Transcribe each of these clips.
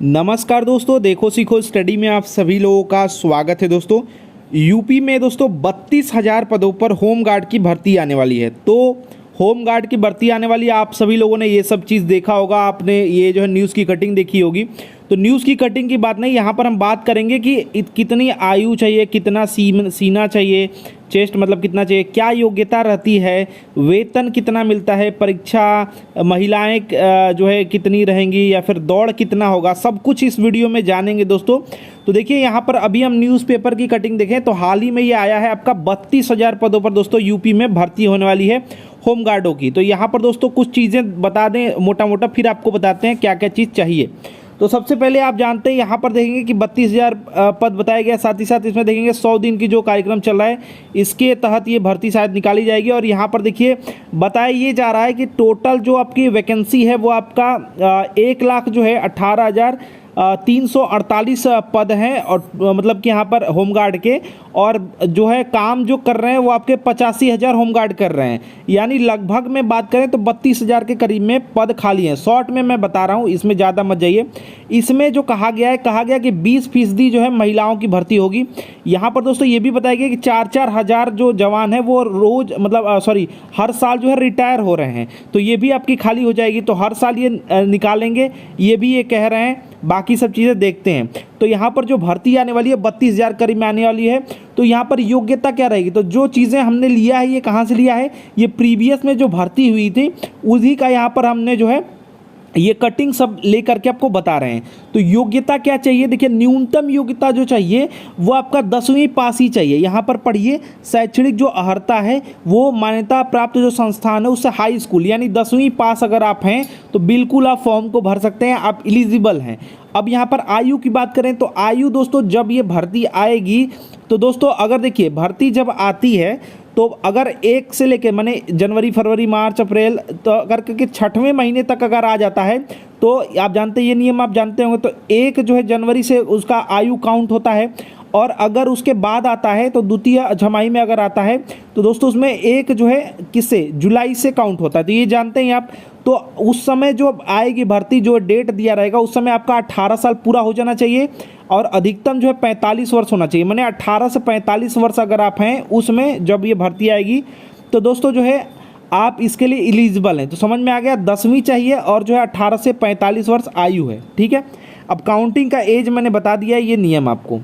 नमस्कार दोस्तों, देखो सीखो स्टडी में आप सभी लोगों का स्वागत है। दोस्तों यूपी में दोस्तों 32,000 पदों पर होम गार्ड की भर्ती आने वाली है। तो होम गार्ड की भर्ती आने वाली है, आप सभी लोगों ने ये सब चीज़ देखा होगा, आपने ये जो है न्यूज़ की कटिंग देखी होगी। तो न्यूज़ की कटिंग की बात नहीं, यहाँ पर हम बात करेंगे कि कितनी आयु चाहिए, कितना सीना चाहिए, चेस्ट मतलब कितना चाहिए, क्या योग्यता रहती है, वेतन कितना मिलता है, परीक्षा महिलाएं जो है कितनी रहेंगी या फिर दौड़ कितना होगा, सब कुछ इस वीडियो में जानेंगे दोस्तों। तो देखिए यहाँ पर अभी हम न्यूज़पेपर की कटिंग देखें तो हाल ही में ये आया है, आपका 32,000 पदों पर दोस्तों यूपी में भर्ती होने वाली है होम गार्डों की। तो यहाँ पर दोस्तों कुछ चीज़ें बता दें मोटा मोटा, फिर आपको बताते हैं क्या क्या चीज़ चाहिए। तो सबसे पहले आप जानते हैं यहाँ पर देखेंगे कि 32,000 पद बताया गया, साथ ही साथ इसमें देखेंगे 100 दिन की जो कार्यक्रम चल रहा है इसके तहत ये भर्ती शायद निकाली जाएगी। और यहाँ पर देखिए बताया ये जा रहा है कि टोटल जो आपकी वैकेंसी है वो आपका 1 लाख जो है 18,348 पद हैं, और मतलब कि यहाँ पर होमगार्ड के, और जो है काम जो कर रहे हैं वो आपके 85,000 होमगार्ड कर रहे हैं। यानी लगभग में बात करें तो 32,000 के करीब में पद खाली हैं। शॉर्ट में मैं बता रहा हूँ, इसमें ज़्यादा मत जाइए। इसमें जो कहा गया है कि 20% जो है महिलाओं की भर्ती होगी। यहाँ पर दोस्तों ये भी बताया गया कि 4-4 हज़ार जो जवान हैं वो रोज़ मतलब हर साल जो है रिटायर हो रहे हैं, तो ये भी आपकी खाली हो जाएगी। तो हर साल ये निकालेंगे, ये भी ये कह रहे हैं। बाकी सब चीज़ें देखते हैं। तो यहाँ पर जो भर्ती आने वाली है 32,000 करीब में आने वाली है। तो यहाँ पर योग्यता क्या रहेगी, तो जो चीज़ें हमने लिया है ये कहाँ से लिया है, ये प्रीवियस में जो भर्ती हुई थी उसी का यहाँ पर हमने जो है ये कटिंग सब लेकर के आपको बता रहे हैं। तो योग्यता क्या चाहिए, देखिए न्यूनतम योग्यता जो चाहिए वो आपका 10वीं पास ही चाहिए। यहाँ पर पढ़िए, शैक्षणिक जो अर्हता है वो मान्यता प्राप्त जो संस्थान है उससे हाई स्कूल यानी 10वीं पास अगर आप हैं तो बिल्कुल आप फॉर्म को भर सकते हैं, आप एलिजिबल हैं। अब यहाँ पर आयु की बात करें तो आयु दोस्तों जब ये भर्ती आएगी तो दोस्तों अगर देखिए भर्ती जब आती है तो अगर 1 से लेकर माने जनवरी, फरवरी, मार्च, अप्रैल, तो अगर क्योंकि 6वें महीने तक अगर आ जाता है तो आप जानते हैं ये नियम आप जानते होंगे, तो 1 जो है जनवरी से उसका आयु काउंट होता है। और अगर उसके बाद आता है तो द्वितीय छमाही में अगर आता है तो दोस्तों उसमें 1 जो है किससे, जुलाई से काउंट होता है। तो ये जानते हैं आप। तो उस समय जो आएगी भर्ती, जो डेट दिया रहेगा उस समय आपका 18 साल पूरा हो जाना चाहिए और अधिकतम जो है 45 वर्ष होना चाहिए। माने 18 से 45 वर्ष अगर आप हैं उसमें जब ये भर्ती आएगी तो दोस्तों जो है आप इसके लिए एलिजिबल हैं। तो समझ में आ गया, 10वीं चाहिए और जो है 18 से 45 वर्ष आयु है। ठीक है, अब काउंटिंग का एज मैंने बता दिया है, ये नियम आपको।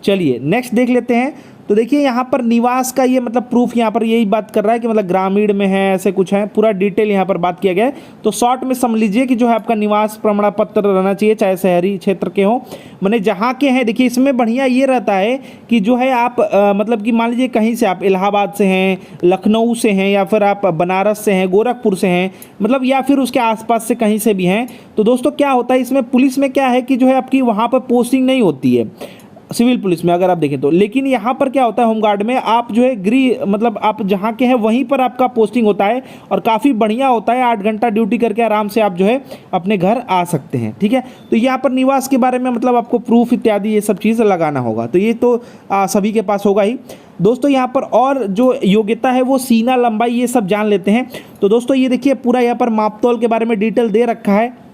चलिए नेक्स्ट देख लेते हैं। तो देखिए यहाँ पर निवास का ये मतलब प्रूफ यहाँ पर यही बात कर रहा है कि मतलब ग्रामीण में है, ऐसे कुछ है, पूरा डिटेल यहाँ पर बात किया गया है। तो शॉर्ट में समझ लीजिए कि जो है आपका निवास प्रमाण पत्र रहना चाहिए, चाहे शहरी क्षेत्र के हो, माने जहाँ के हैं। देखिए इसमें बढ़िया ये रहता है कि जो है आप मतलब कि मान लीजिए कहीं से आप इलाहाबाद से हैं, लखनऊ से हैं, या फिर आप बनारस से हैं, गोरखपुर से हैं, मतलब या फिर उसके आसपास से कहीं से भी हैं। तो दोस्तों क्या होता है इसमें, पुलिस में क्या है कि जो है आपकी वहाँ पर पोस्टिंग नहीं होती है, सिविल पुलिस में अगर आप देखें तो। लेकिन यहाँ पर क्या होता है, होमगार्ड में आप जो है गृह मतलब आप जहाँ के हैं वहीं पर आपका पोस्टिंग होता है और काफ़ी बढ़िया होता है। 8 घंटा ड्यूटी करके आराम से आप जो है अपने घर आ सकते हैं। ठीक है, तो यहाँ पर निवास के बारे में मतलब आपको प्रूफ इत्यादि ये सब चीज़ लगाना होगा, तो ये तो सभी के पास होगा ही दोस्तों। यहाँ पर और जो योग्यता है वो सीना, लंबाई, ये सब जान लेते हैं। तो दोस्तों ये देखिए पूरा यहाँ पर मापतौल के बारे में डिटेल दे रखा है।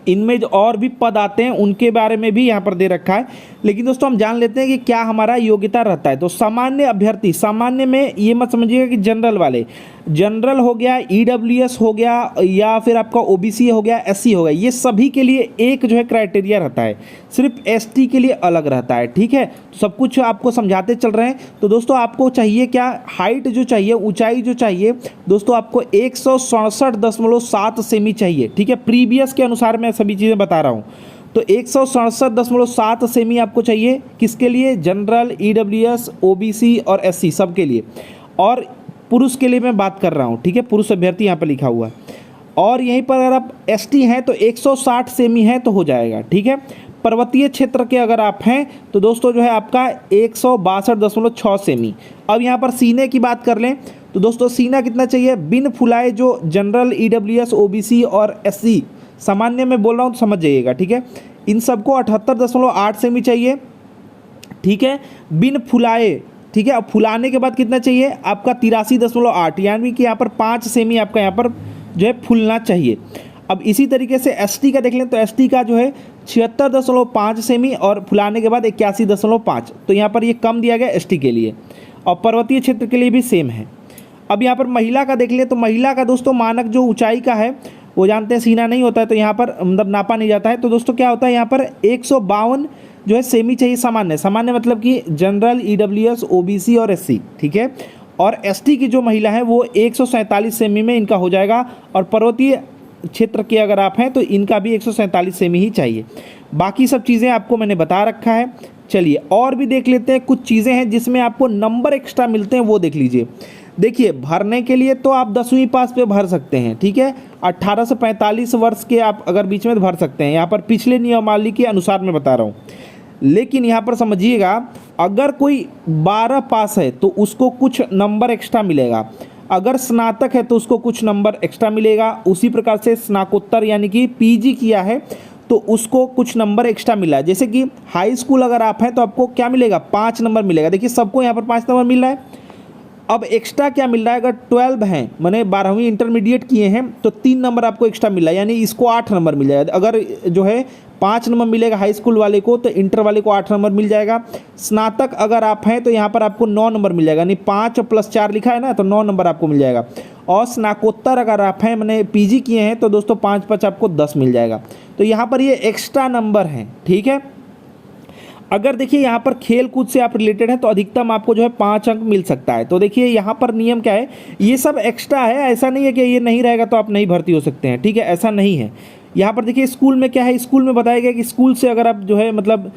इनमें जो और भी पद आते हैं उनके बारे में भी यहाँ पर दे रखा है। लेकिन दोस्तों हम जान लेते हैं कि क्या हमारा योग्यता रहता है। तो सामान्य अभ्यर्थी, सामान्य में ये मत समझिएगा कि जनरल वाले, जनरल हो गया, ईडब्ल्यूएस हो गया, या फिर आपका ओबीसी हो गया, एससी हो गया, ये सभी के लिए एक जो है क्राइटेरिया रहता है, सिर्फ एसटी के लिए अलग रहता है। ठीक है, सब कुछ आपको समझाते चल रहे हैं। तो दोस्तों आपको चाहिए क्या, हाइट जो चाहिए, ऊंचाई जो चाहिए दोस्तों आपको 167.7 सेमी चाहिए। ठीक है, प्रीवियस के अनुसार मैं सभी चीज़ें बता रहा हूँ। तो 167.7 सेमी आपको चाहिए, किसके लिए, जनरल, ईडब्ल्यूएस, ओबीसी और एससी सब के लिए। और पुरुष के लिए मैं बात कर रहा हूँ। ठीक है, पुरुष अभ्यर्थी यहाँ पर लिखा हुआ है। और यहीं पर अगर आप एसटी हैं तो 160 सेमी है तो हो जाएगा। ठीक है, पर्वतीय क्षेत्र के अगर आप हैं तो दोस्तों जो है आपका 162.6 सेमी। अब यहाँ पर सीने की बात कर लें तो दोस्तों सीना कितना चाहिए, बिन फुलाए, जो जनरल, ईडब्ल्यूएस, ओबीसी और एससी, सामान्य में बोल रहा हूँ तो समझ जाइएगा। ठीक है, इन सबको 78.8 सेमी चाहिए। ठीक है, बिन फुलाए। ठीक है, अब फुलाने के बाद कितना चाहिए आपका 83.8, यानी कि यहाँ पर 5 सेमी आपका यहाँ पर जो है फुलना चाहिए। अब इसी तरीके से एसटी का देख लें तो एसटी का जो है 76.5 सेमी और फुलाने के बाद 81.5, तो यहाँ पर ये कम दिया गया एसटी के लिए, और पर्वतीय क्षेत्र के लिए भी सेम है। अब यहाँ पर महिला का देख लें तो महिला का दोस्तों मानक जो ऊंचाई का है वो जानते हैं सीना नहीं होता है, तो यहाँ पर मतलब नापा नहीं जाता है। तो दोस्तों क्या होता है यहाँ पर 152 जो है सेमी चाहिए सामान्य, सामान्य मतलब कि जनरल, ईडब्ल्यूएस, ओबीसी और एससी, ठीक है। और एसटी की जो महिला है वो 147 सेमी में इनका हो जाएगा, और पर्वतीय क्षेत्र के अगर आप हैं तो इनका भी 147 सेमी ही चाहिए। बाकी सब चीज़ें आपको मैंने बता रखा है। चलिए और भी देख लेते हैं, कुछ चीज़ें हैं जिसमें आपको नंबर एक्स्ट्रा मिलते हैं, वो देख लीजिए। देखिए भरने के लिए तो आप 10वीं पास पे भर सकते हैं, ठीक है। 18 से 45 वर्ष के आप अगर बीच में भर सकते हैं, यहाँ पर पिछले नियमावली के अनुसार मैं बता रहा हूँ। लेकिन यहाँ पर समझिएगा, अगर कोई 12 पास है तो उसको कुछ नंबर एक्स्ट्रा मिलेगा, अगर स्नातक है तो उसको कुछ नंबर एक्स्ट्रा मिलेगा। उसी प्रकार से स्नाकोत्तर यानी कि पीजी किया है तो उसको कुछ नंबर एक्स्ट्रा मिला है। जैसे कि हाई स्कूल अगर आप हैं तो आपको क्या मिलेगा, 5 नंबर मिलेगा। देखिए सबको यहाँ पर 5 नंबर मिल रहा है। अब एक्स्ट्रा क्या मिल रहा है, अगर 12 हैं मैंने 12वीं इंटरमीडिएट किए हैं तो 3 नंबर आपको एक्स्ट्रा मिल रहा है, यानी इसको 8 नंबर मिल जाएगा। अगर जो है 5 नंबर मिलेगा हाई स्कूल वाले को तो इंटर वाले को 8 नंबर मिल जाएगा। स्नातक अगर आप हैं तो यहाँ पर आपको 9 नंबर मिल जाएगा, यानी 5 + 4 लिखा है ना, तो 9 नंबर आपको मिल जाएगा। और स्नाकोत्तर अगर आप हैं मैंने पीजी किए हैं तो दोस्तों 5 × 5 आपको 10 मिल जाएगा। तो यहाँ पर ये एक्स्ट्रा नंबर हैं, ठीक है। अगर देखिए यहाँ पर खेल कूद से आप रिलेटेड हैं तो अधिकतम आपको जो है 5 अंक मिल सकता है। तो देखिए यहाँ पर नियम क्या है, ये सब एक्स्ट्रा है, ऐसा नहीं है कि ये नहीं रहेगा तो आप नहीं भर्ती हो सकते हैं, ठीक है, ऐसा नहीं है। यहाँ पर देखिए स्कूल में क्या है, स्कूल में बताया गया कि स्कूल से अगर आप जो है मतलब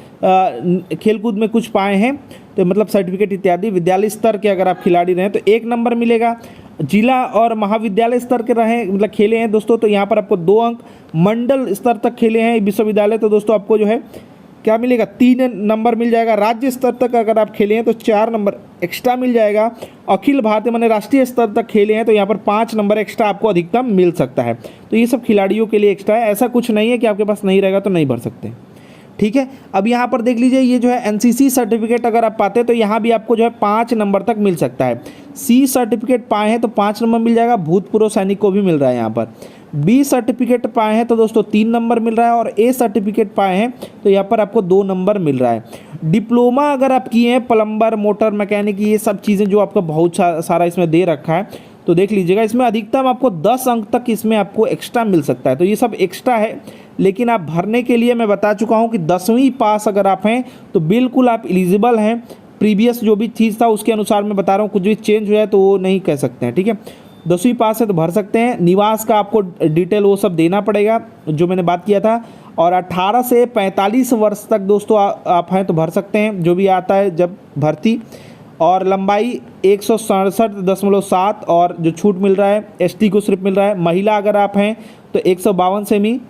खेलकूद में कुछ पाए हैं तो मतलब सर्टिफिकेट इत्यादि, विद्यालय स्तर के अगर आप खिलाड़ी रहे तो 1 नंबर मिलेगा। जिला और महाविद्यालय स्तर के रहे मतलब खेले हैं दोस्तों तो यहाँ पर आपको 2 अंक। मंडल स्तर तक खेले हैं विश्वविद्यालय तो दोस्तों आपको जो है क्या मिलेगा, 3 नंबर मिल जाएगा। राज्य स्तर तक अगर आप खेले हैं तो 4 नंबर एक्स्ट्रा मिल जाएगा। अखिल भारतीय माने राष्ट्रीय स्तर तक खेले हैं तो यहाँ पर 5 नंबर एक्स्ट्रा आपको अधिकतम मिल सकता है। तो ये सब खिलाड़ियों के लिए एक्स्ट्रा है, ऐसा कुछ नहीं है कि आपके पास नहीं रहेगा तो नहीं भर सकते, ठीक है। अब यहाँ पर देख लीजिए, ये जो है एनसीसी सर्टिफिकेट अगर आप पाते हैं तो यहाँ भी आपको जो है 5 नंबर तक मिल सकता है। सी सर्टिफिकेट पाए हैं तो 5 नंबर मिल जाएगा, भूतपूर्व सैनिक को भी मिल रहा है यहाँ पर। बी सर्टिफिकेट पाए हैं तो दोस्तों 3 नंबर मिल रहा है, और ए सर्टिफिकेट पाए हैं तो यहाँ पर आपको 2 नंबर मिल रहा है। डिप्लोमा अगर आप किए हैं प्लम्बर, मोटर मैकेनिक, ये सब चीज़ें जो आपका बहुत सारा इसमें दे रखा है तो देख लीजिएगा, इसमें अधिकतम आपको 10 अंक तक इसमें आपको एक्स्ट्रा मिल सकता है। तो ये सब एक्स्ट्रा है, लेकिन आप भरने के लिए मैं बता चुका हूँ कि 10वीं पास अगर आप हैं तो बिल्कुल आप एलिजिबल हैं। प्रीवियस जो भी चीज़ था उसके अनुसार मैं बता रहा हूँ, कुछ भी चेंज हो जाए तो वो नहीं कह सकते हैं, ठीक है। 10वीं पास है तो भर सकते हैं। निवास का आपको डिटेल वो सब देना पड़ेगा जो मैंने बात किया था। और 18 से 45 वर्ष तक दोस्तों आप हैं तो भर सकते हैं, जो भी आता है जब भर्ती। और लंबाई 167.7, और जो छूट मिल रहा है एसटी को सिर्फ मिल रहा है। महिला अगर आप हैं तो 152 सेमी,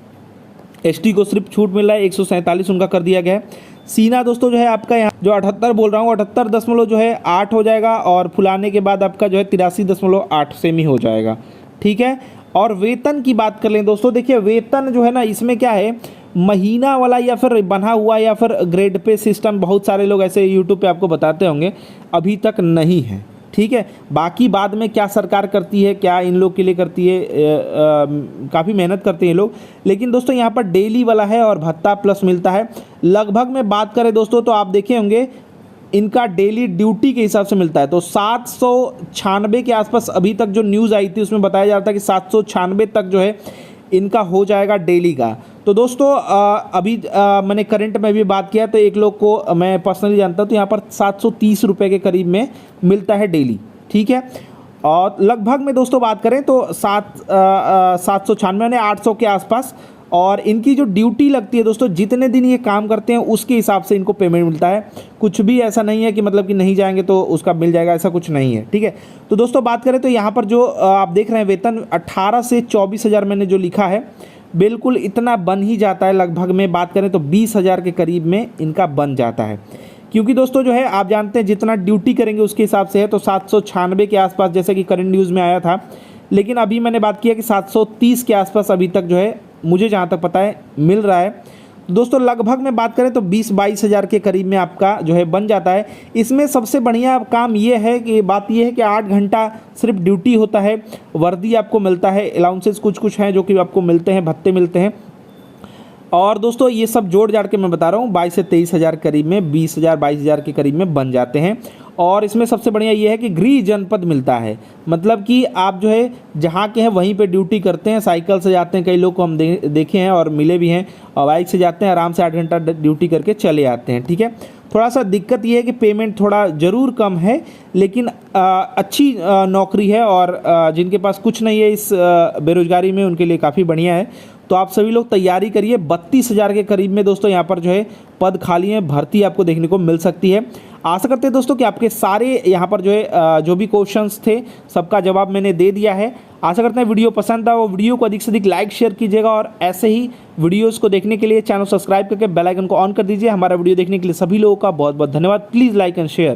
एसटी को सिर्फ छूट मिल रहा है, 147 उनका कर दिया गया है। सीना दोस्तों जो है आपका यहाँ जो 78 बोल रहा हूँ 78.8 हो जाएगा, और फुलाने के बाद आपका जो है 83.8 सेमी हो जाएगा, ठीक है। और वेतन की बात कर लें दोस्तों, देखिए वेतन जो है ना, इसमें क्या है, महीना वाला या फिर बना हुआ या फिर ग्रेड पे सिस्टम बहुत सारे लोग ऐसे यूट्यूब पे आपको बताते होंगे, अभी तक नहीं है, ठीक है। बाकी बाद में क्या सरकार करती है, क्या इन लोग के लिए करती है, काफ़ी मेहनत करते हैं लोग। लेकिन दोस्तों यहाँ पर डेली वाला है और भत्ता प्लस मिलता है। लगभग में बात करें दोस्तों तो आप देखे होंगे इनका डेली ड्यूटी के हिसाब से मिलता है, तो 796 के आसपास अभी तक जो न्यूज़ आई थी उसमें बताया जा रहा था कि 796 तक जो है इनका हो जाएगा डेली का। तो दोस्तों अभी मैंने करंट में भी बात किया तो एक लोग को मैं पर्सनली जानता हूँ, तो यहाँ पर 730 रुपये के करीब में मिलता है डेली, ठीक है। और लगभग में दोस्तों बात करें तो 796 यानी 800 के आसपास। और इनकी जो ड्यूटी लगती है दोस्तों, जितने दिन ये काम करते हैं उसके हिसाब से इनको पेमेंट मिलता है। कुछ भी ऐसा नहीं है कि मतलब कि नहीं जाएंगे तो उसका मिल जाएगा, ऐसा कुछ नहीं है, ठीक है। तो दोस्तों बात करें तो यहाँ पर जो आप देख रहे हैं वेतन 18 से 24,000 मैंने जो लिखा है, बिल्कुल इतना बन ही जाता है। लगभग में बात करें तो 20,000 के करीब में इनका बन जाता है, क्योंकि दोस्तों जो है आप जानते हैं जितना ड्यूटी करेंगे उसके हिसाब से है। तो 796 के आसपास जैसे कि करंट न्यूज़ में आया था, लेकिन अभी मैंने बात किया कि 730 के आसपास अभी तक जो है मुझे जहाँ तक पता है मिल रहा है। तो दोस्तों लगभग में बात करें तो 20-22 हज़ार के करीब में आपका जो है बन जाता है। इसमें सबसे बढ़िया काम ये है कि बात ये है कि 8 घंटा सिर्फ ड्यूटी होता है, वर्दी आपको मिलता है, अलाउंसेस कुछ कुछ हैं जो कि आपको मिलते हैं, भत्ते मिलते हैं। और दोस्तों ये सब जोड़ जाड़ के मैं बता रहा हूँ 22 से 23 हज़ार करीब में, 20,000-22,000 के करीब में बन जाते हैं। और इसमें सबसे बढ़िया ये है कि गृह जनपद मिलता है, मतलब कि आप जो है जहाँ के हैं वहीं पे ड्यूटी करते हैं। साइकिल से जाते हैं, कई लोग को हम देखे हैं और मिले भी हैं, और बाइक से जाते हैं, आराम से 8 घंटा ड्यूटी करके चले आते हैं। ठीक है, थोड़ा सा दिक्कत ये है कि पेमेंट थोड़ा ज़रूर कम है, लेकिन अच्छी नौकरी है, और जिनके पास कुछ नहीं है इस बेरोजगारी में उनके लिए काफ़ी बढ़िया है। तो आप सभी लोग तैयारी करिए। 32,000 के करीब में दोस्तों यहाँ पर जो है पद खाली हैं, भर्ती आपको देखने को मिल सकती है। आशा करते हैं दोस्तों कि आपके सारे यहाँ पर जो है जो भी क्वेश्चंस थे सबका जवाब मैंने दे दिया है। आशा करते हैं वीडियो पसंद आया, वो वीडियो को अधिक से अधिक लाइक शेयर कीजिएगा, और ऐसे ही वीडियोस को देखने के लिए चैनल सब्सक्राइब करके बेल आइकन को ऑन कर दीजिए। हमारा वीडियो देखने के लिए सभी लोगों का बहुत बहुत धन्यवाद। Please like and share.